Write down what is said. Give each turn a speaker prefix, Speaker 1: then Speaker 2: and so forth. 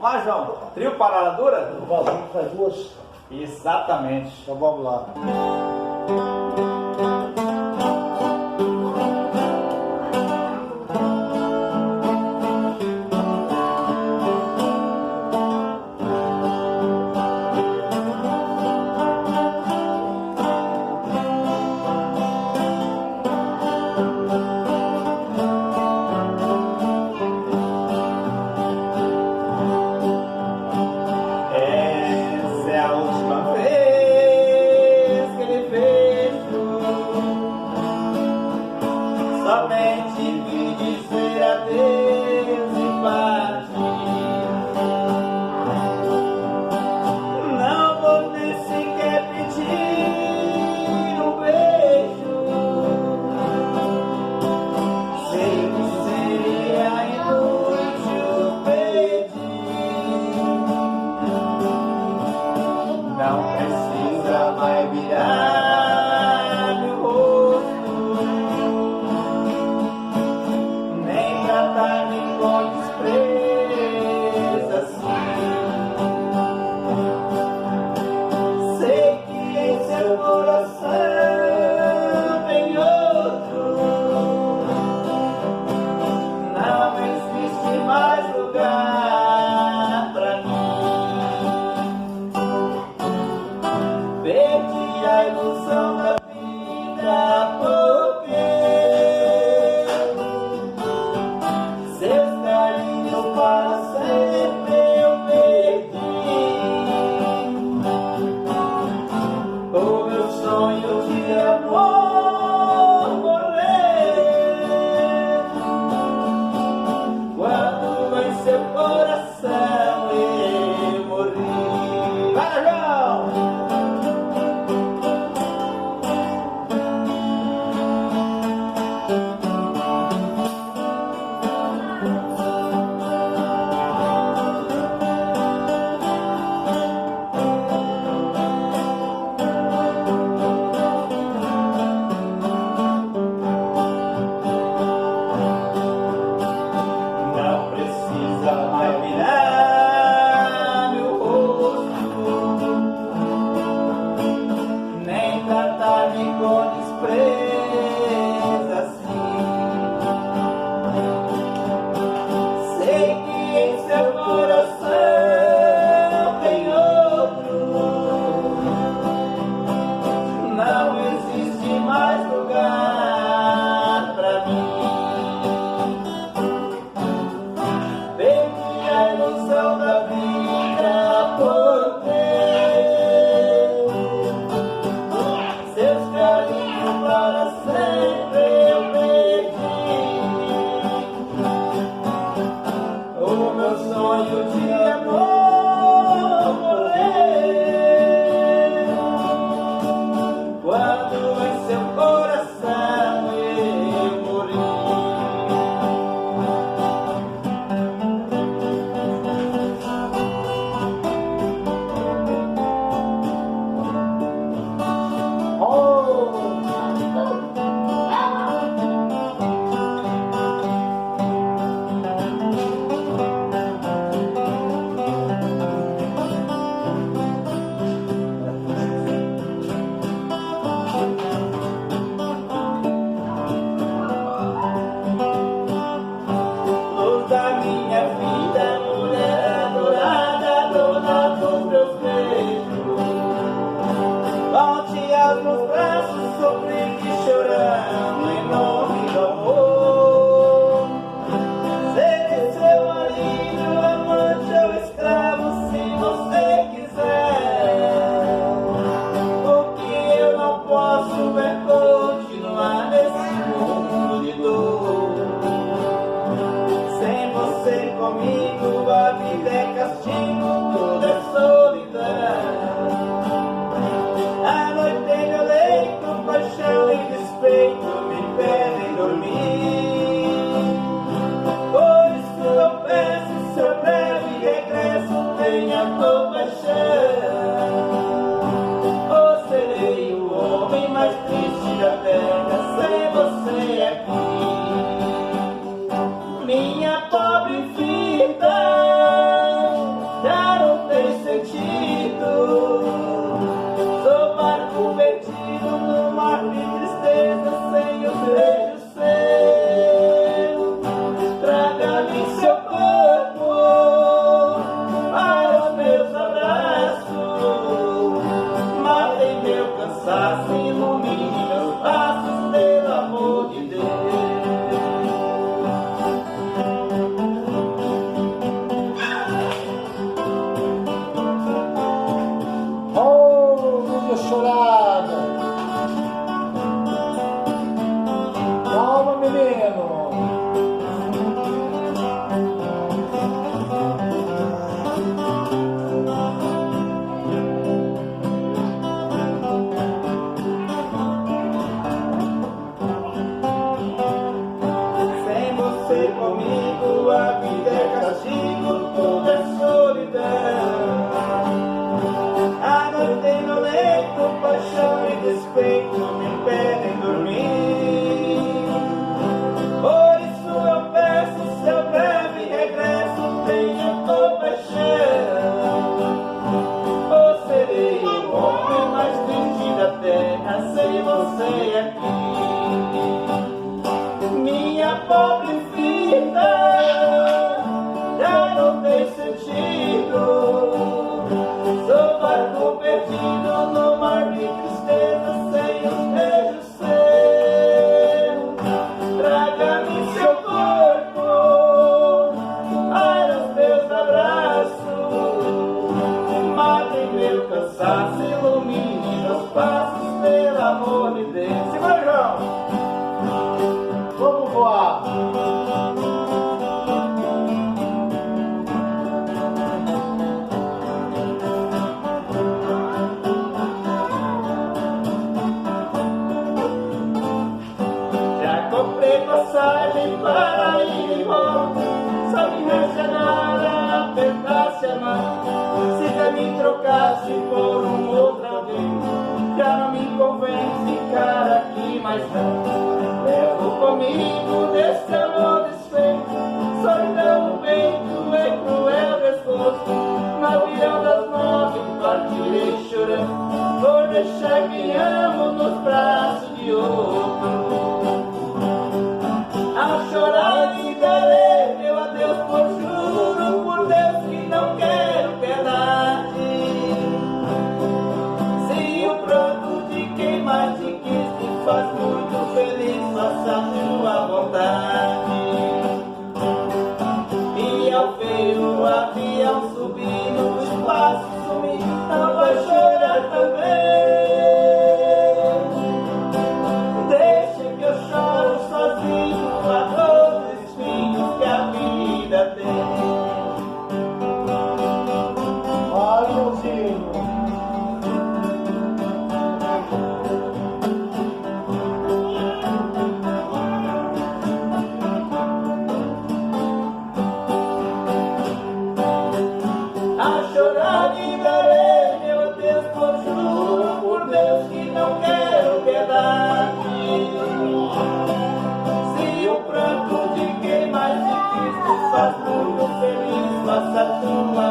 Speaker 1: mais, João? Trio Pararadura?
Speaker 2: Vamos as duas.
Speaker 1: Exatamente.
Speaker 2: Então vamos lá.
Speaker 1: Essa é a última vez que ele vejo. Somente vim dizer adeus e partir. Não vou nem sequer pedir um beijo. Sei que seria inútil pedir. Não precisa mais virar meu rosto, nem tratar-me com desprezo assim. Sei que em seu coração tem outro. Não existe mais lugar pra mim. Perdi a ilusão da vida porque seus carinhos para sempre eu perdi. O meu sonho de amor morrer quando em seu coração eu morri. Vai, João! Não precisa mais virar meu rosto, nem tratar-me com desprezo assim. Sei que em seu coração tem outro. Não existe mais lugar pra mim. Perdi a ilusão da vida porque seus carinhos para sempre eu perdi. O meu sonho de amor morrer quando em seu coração eu morri. paixão. Ou serei o homem mais triste da terra sem você aqui. Minha pobre vida já não tem sentido. Sou barco perdido no mar de tristeza sem os beijos seus. Traga-me seu corpo, ai nos teus abraços. Matem meu cansaço, ilumine meus passos, pelo amor de Deus. Segura, João! Vamos voar! Comprei passagem para ir e volta, só me resta agora apertar-se a mão. Se já me trocasse por outro alguém, já não me convém ficar aqui mais não. Levo comigo desse amor desfeito, solidão no peito e cruel desgosto. No avião das 9 partirei chorando, por deixar quem amo nos braços de outro. Ao chorar lhe darei meu adeus, por juro, por Deus que não quero piedade. Se o pranto de quem mais te quis te faz muito feliz, faça a tua vontade. E ao ver o avião subir no espaço sumir, não vai chorar também. Deixa que eu choro sozinho a todos os espinhos que a vida tem.
Speaker 2: Vai, Joãozinho.
Speaker 1: A chorar lhe darei meu adeus, por juro, por Deus que não quero piedade. Se o pranto de quem mais te quis te faz muito feliz, faça a tua